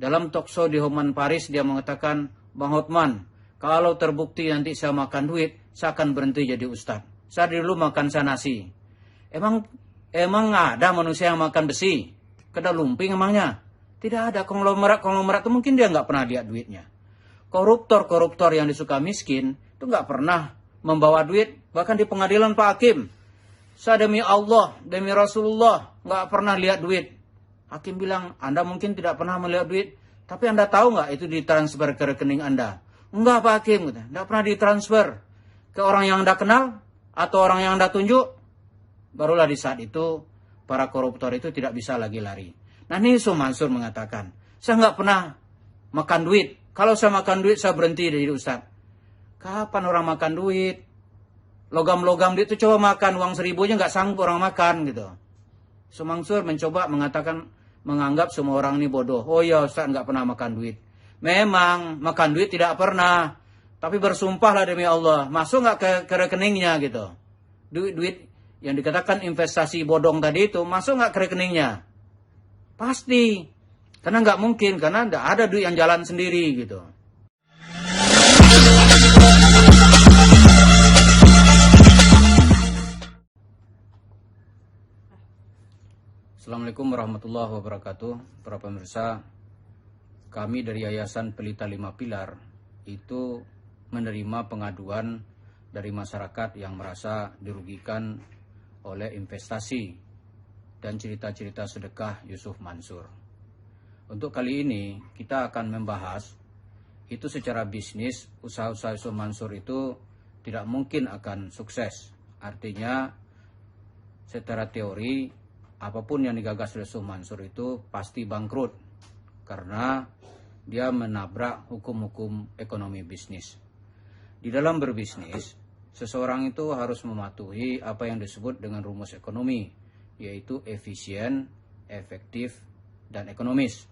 Dalam talkshow di Hotman Paris dia mengatakan, Bang Hotman, kalau terbukti nanti saya makan duit, saya akan berhenti jadi ustadz. Saya dulu makan nasi. Emang ada manusia yang makan besi? Kedai lumping emangnya? Tidak ada. Konglomerat itu mungkin dia nggak pernah lihat duitnya. Koruptor yang disuka miskin itu nggak pernah membawa duit. Bahkan di pengadilan Pak Hakim, saya demi Allah, demi Rasulullah nggak pernah lihat duit. Hakim bilang, Anda mungkin tidak pernah melihat duit, tapi Anda tahu nggak itu ditransfer ke rekening Anda? Enggak Pak Hakim, nggak pernah ditransfer ke orang yang Anda kenal atau orang yang Anda tunjuk. Barulah di saat itu para koruptor itu tidak bisa lagi lari. Nah ini Yusuf Mansur mengatakan, saya nggak pernah makan duit. Kalau saya makan duit, saya berhenti jadi ustadz. Kapan orang makan duit? Logam-logam duit itu coba makan, uang 1.000 aja nggak sanggup orang makan gitu. Yusuf Mansur mencoba menganggap semua orang ini bodoh. Oh ya ustadz nggak pernah makan duit. Memang makan duit tidak pernah. Tapi bersumpahlah demi Allah, masuk nggak ke rekeningnya gitu. Duit yang dikatakan investasi bodong tadi itu, masuk nggak ke rekeningnya? Pasti. Karena nggak mungkin, karena nggak ada duit yang jalan sendiri gitu. Assalamualaikum warahmatullahi wabarakatuh. Para pemirsa, kami dari Yayasan Pelita 5 Pilar itu menerima pengaduan dari masyarakat yang merasa dirugikan oleh investasi dan cerita-cerita sedekah Yusuf Mansur. Untuk kali ini kita akan membahas itu secara bisnis, usaha-usaha Yusuf Mansur itu tidak mungkin akan sukses. Artinya secara teori apapun yang digagas oleh Yusuf Mansur itu pasti bangkrut karena dia menabrak hukum-hukum ekonomi bisnis. Di dalam berbisnis, seseorang itu harus mematuhi apa yang disebut dengan rumus ekonomi, yaitu efisien, efektif, dan ekonomis.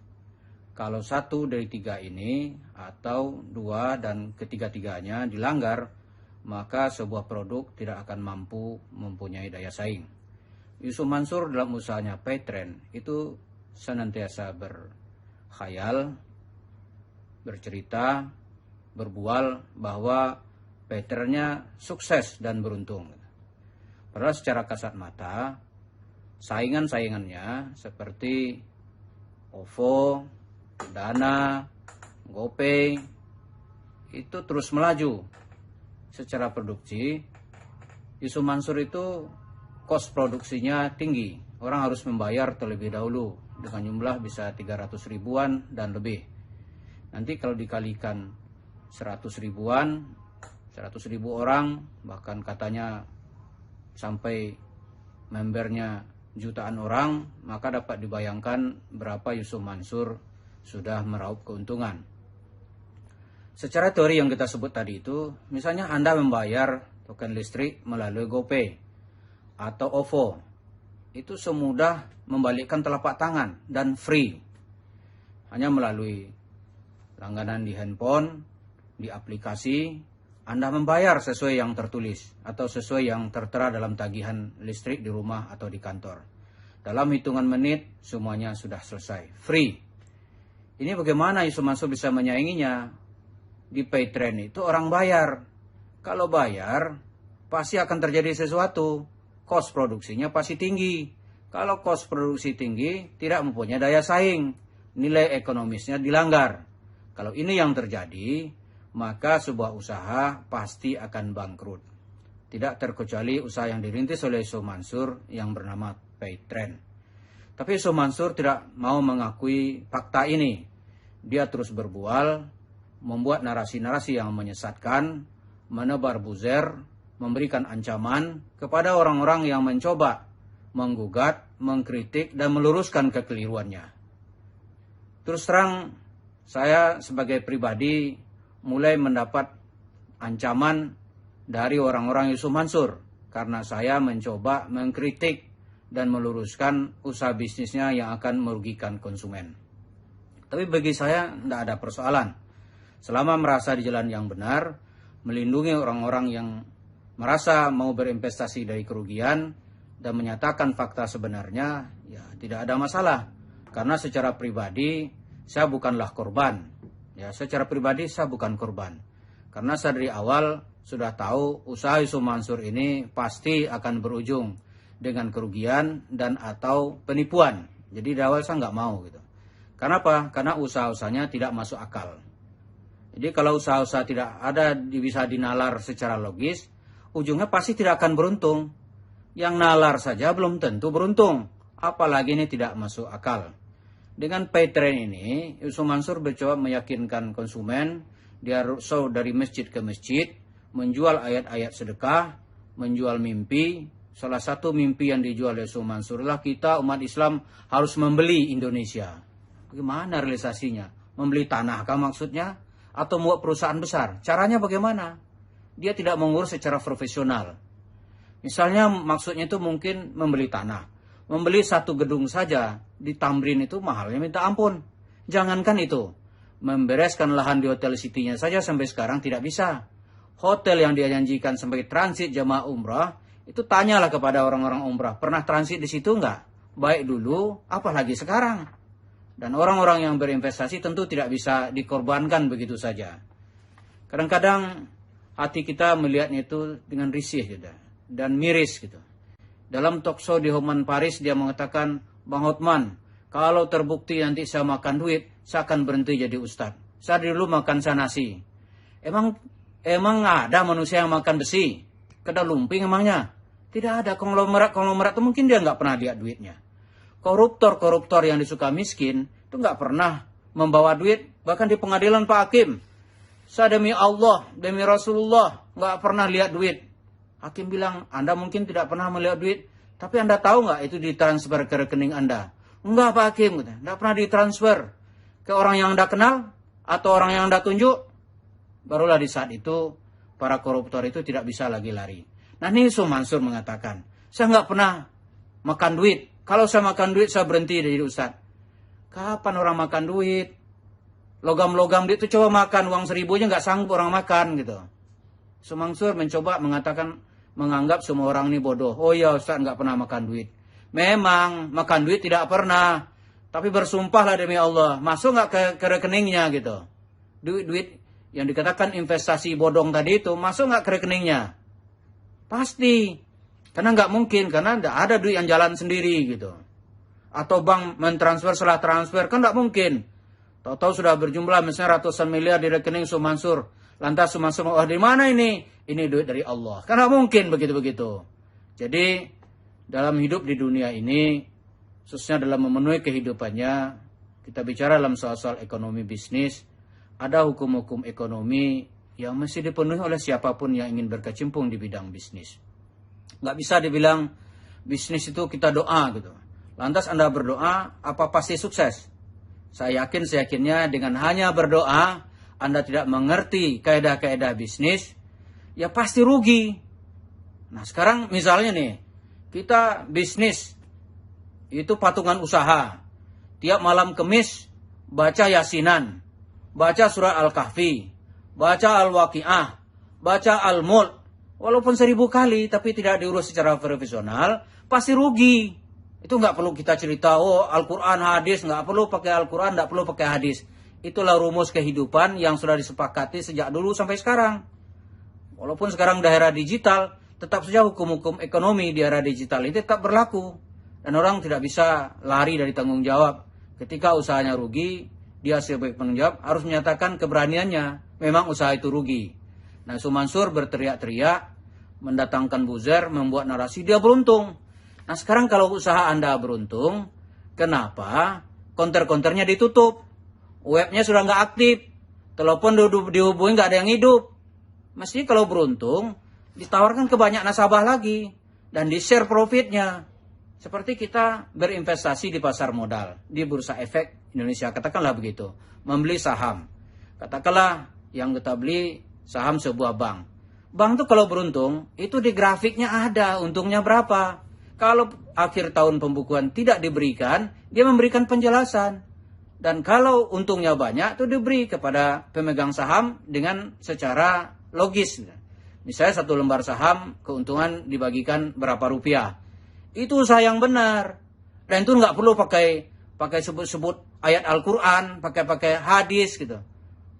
Kalau satu dari tiga ini atau dua dan ketiga-tiganya dilanggar, maka sebuah produk tidak akan mampu mempunyai daya saing. Yusuf Mansur dalam usahanya Paytrend itu senantiasa berkhayal, bercerita, berbual bahwa Paytrendnya sukses dan beruntung. Padahal secara kasat mata, saingan-saingannya seperti OVO, Dana, GoPay itu terus melaju. Secara produksi, Yusuf Mansur itu kos produksinya tinggi. Orang harus membayar terlebih dahulu dengan jumlah bisa 300 ribuan dan lebih. Nanti kalau dikalikan 100 ribuan, 100 ribu orang, bahkan katanya sampai membernya jutaan orang, maka dapat dibayangkan berapa Yusuf Mansur sudah meraup keuntungan. Secara teori yang kita sebut tadi itu, misalnya Anda membayar token listrik melalui GoPay atau OVO, itu semudah membalikkan telapak tangan dan free. Hanya melalui langganan di handphone, di aplikasi, Anda membayar sesuai yang tertulis atau sesuai yang tertera dalam tagihan listrik di rumah atau di kantor. Dalam hitungan menit semuanya sudah selesai, free. Ini bagaimana Yusuf Mansur bisa menyainginya? Di Paytrend itu orang bayar. Kalau bayar, pasti akan terjadi sesuatu. Kos produksinya pasti tinggi. Kalau kos produksi tinggi, tidak mempunyai daya saing. Nilai ekonomisnya dilanggar. Kalau ini yang terjadi, maka sebuah usaha pasti akan bangkrut. Tidak terkecuali usaha yang dirintis oleh Yusuf Mansur yang bernama Paytrend. Tapi Yusuf Mansur tidak mau mengakui fakta ini. Dia terus berbual, membuat narasi-narasi yang menyesatkan, menebar buzzer, memberikan ancaman kepada orang-orang yang mencoba menggugat, mengkritik, dan meluruskan kekeliruannya. Terus terang, saya sebagai pribadi mulai mendapat ancaman dari orang-orang Yusuf Mansur karena saya mencoba mengkritik dan meluruskan usaha bisnisnya yang akan merugikan konsumen. Tapi bagi saya tidak ada persoalan. Selama merasa di jalan yang benar, melindungi orang-orang yang merasa mau berinvestasi dari kerugian dan menyatakan fakta sebenarnya, ya tidak ada masalah. Karena secara pribadi saya bukanlah korban. Ya, secara pribadi saya bukan korban. Karena saya dari awal sudah tahu usaha Yusuf Mansur ini pasti akan berujung dengan kerugian dan atau penipuan. Jadi dari awal saya nggak mau gitu. Kenapa? Karena usaha-usahanya tidak masuk akal. Jadi kalau usaha-usaha tidak ada bisa dinalar secara logis, ujungnya pasti tidak akan beruntung. Yang nalar saja belum tentu beruntung, apalagi ini tidak masuk akal. Dengan pay trend ini, Yusuf Mansur mencoba meyakinkan konsumen, dia show dari masjid ke masjid, menjual ayat-ayat sedekah, menjual mimpi. Salah satu mimpi yang dijual Yusuf Mansur adalah kita umat Islam harus membeli Indonesia. Bagaimana realisasinya? Membeli tanah kah maksudnya? Atau membuat perusahaan besar? Caranya bagaimana? Dia tidak mengurus secara profesional. Misalnya maksudnya itu mungkin membeli tanah. Membeli satu gedung saja di Tamrin itu mahalnya minta ampun. Jangankan itu. Membereskan lahan di hotel City-nya saja sampai sekarang tidak bisa. Hotel yang dia janjikan sebagai transit jamaah umrah, itu tanyalah kepada orang-orang umrah. Pernah transit di situ enggak? Baik dulu, apalagi sekarang. Dan orang-orang yang berinvestasi tentu tidak bisa dikorbankan begitu saja. Kadang-kadang hati kita melihatnya itu dengan risih gitu, dan miris gitu. Dalam talkshow di Hotman Paris dia mengatakan, Bang Hotman, kalau terbukti nanti saya makan duit, saya akan berhenti jadi ustadz. Saya dulu makan sanasi. Emang ada manusia yang makan besi? Kedai lumping emangnya? Tidak ada. Konglomerat itu mungkin dia nggak pernah lihat duitnya. Koruptor yang disuka miskin itu nggak pernah membawa duit, bahkan di pengadilan Pak Hakim, saya demi Allah, demi Rasulullah nggak pernah lihat duit. Hakim bilang, Anda mungkin tidak pernah melihat duit, tapi Anda tahu nggak itu ditransfer ke rekening Anda? Enggak Pak Hakim, nggak pernah ditransfer ke orang yang Anda kenal atau orang yang Anda tunjuk. Barulah di saat itu para koruptor itu tidak bisa lagi lari. Nah ini Yusuf Mansur mengatakan, saya nggak pernah makan duit. Kalau saya makan duit, saya berhenti jadi ustadz. Kapan orang makan duit? Logam-logam dia itu coba makan, uang 1.000 aja nggak sanggup orang makan gitu. Yusuf Mansur mencoba menganggap semua orang ini bodoh. Oh ya ustadz nggak pernah makan duit. Memang makan duit tidak pernah. Tapi bersumpahlah demi Allah, masuk nggak ke rekeningnya gitu. Duit yang dikatakan investasi bodong tadi itu, masuk nggak ke rekeningnya? Pasti. Karena nggak mungkin, karena nggak ada duit yang jalan sendiri gitu. Atau bank mentransfer setelah transfer, kan nggak mungkin. Tahu-tahu sudah berjumlah misalnya ratusan miliar di rekening Yusuf Mansur. Lantas Yusuf Mansur, oh dari mana ini? Ini duit dari Allah. Kan nggak mungkin begitu-begitu. Jadi dalam hidup di dunia ini, khususnya dalam memenuhi kehidupannya, kita bicara dalam soal-soal ekonomi bisnis, ada hukum-hukum ekonomi yang mesti dipenuhi oleh siapapun yang ingin berkecimpung di bidang bisnis. Nggak bisa dibilang bisnis itu kita doa gitu. Lantas Anda berdoa, apa pasti sukses? Saya yakinnya dengan hanya berdoa, Anda tidak mengerti kaedah-kaedah bisnis, ya pasti rugi. Nah sekarang misalnya nih, kita bisnis, itu patungan usaha. Tiap malam Kemis, baca Yasinan, baca surat Al-Kahfi, baca Al-Waqi'ah, baca Al-Mulk. Walaupun 1.000 kali, tapi tidak diurus secara profesional, pasti rugi. Itu nggak perlu kita cerita, oh Al-Quran, hadis, nggak perlu pakai Al-Quran, nggak perlu pakai hadis. Itulah rumus kehidupan yang sudah disepakati sejak dulu sampai sekarang. Walaupun sekarang daerah digital, tetap saja hukum-hukum ekonomi di era digital ini tetap berlaku. Dan orang tidak bisa lari dari tanggung jawab. Ketika usahanya rugi, dia sebagai penanggung jawab harus menyatakan keberaniannya. Memang usaha itu rugi. Nah, Yusuf Mansur berteriak-teriak, mendatangkan buzzer, membuat narasi, dia beruntung. Nah, sekarang kalau usaha Anda beruntung, kenapa konter-konternya ditutup? Webnya sudah nggak aktif, telepon dihubungi nggak ada yang hidup. Mesti kalau beruntung, ditawarkan ke banyak nasabah lagi, dan di-share profitnya. Seperti kita berinvestasi di pasar modal, di Bursa Efek Indonesia, katakanlah begitu. Membeli saham. Katakanlah yang kita beli saham sebuah bank. Bank itu kalau beruntung, itu di grafiknya ada untungnya berapa. Kalau akhir tahun pembukuan tidak diberikan, dia memberikan penjelasan. Dan kalau untungnya banyak, itu diberi kepada pemegang saham dengan secara logis. Misalnya satu lembar saham, keuntungan dibagikan berapa rupiah. Itu usaha yang benar. Dan itu nggak perlu pakai sebut-sebut ayat Al-Quran, pakai hadis gitu.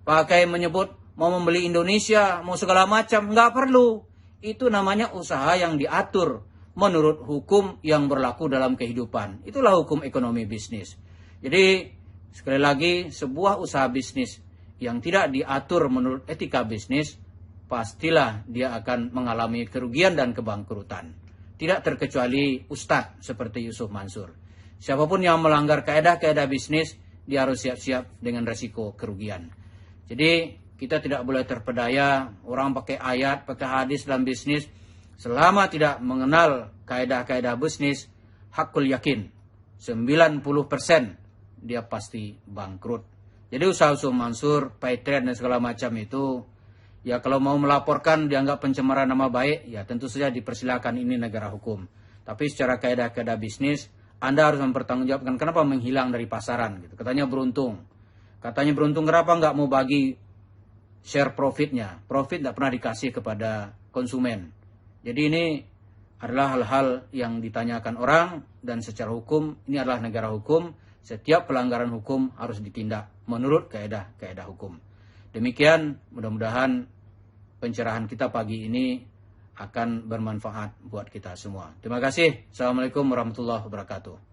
Pakai menyebut mau membeli Indonesia, mau segala macam, nggak perlu. Itu namanya usaha yang diatur menurut hukum yang berlaku dalam kehidupan. Itulah hukum ekonomi bisnis. Jadi sekali lagi, sebuah usaha bisnis yang tidak diatur menurut etika bisnis, pastilah dia akan mengalami kerugian dan kebangkrutan. Tidak terkecuali Ustadz seperti Yusuf Mansur. Siapapun yang melanggar kaedah-kaedah bisnis, dia harus siap-siap dengan resiko kerugian. Jadi kita tidak boleh terpedaya orang pakai ayat, pakai hadis dalam bisnis. Selama tidak mengenal kaedah-kaedah bisnis, hakul yakin 90% dia pasti bangkrut. Jadi usaha Yusuf Mansur, pay trade dan segala macam itu, ya kalau mau melaporkan dianggap pencemaran nama baik, ya tentu saja dipersilakan, ini negara hukum. Tapi secara kaedah-kaedah bisnis, Anda harus mempertanggungjawabkan kenapa menghilang dari pasaran. Gitu. Katanya beruntung. Katanya beruntung kenapa nggak mau bagi share profitnya. Profit nggak pernah dikasih kepada konsumen. Jadi ini adalah hal-hal yang ditanyakan orang, dan secara hukum ini adalah negara hukum. Setiap pelanggaran hukum harus ditindak menurut kaedah-kaedah hukum. Demikian, mudah-mudahan pencerahan kita pagi ini akan bermanfaat buat kita semua. Terima kasih. Assalamualaikum warahmatullahi wabarakatuh.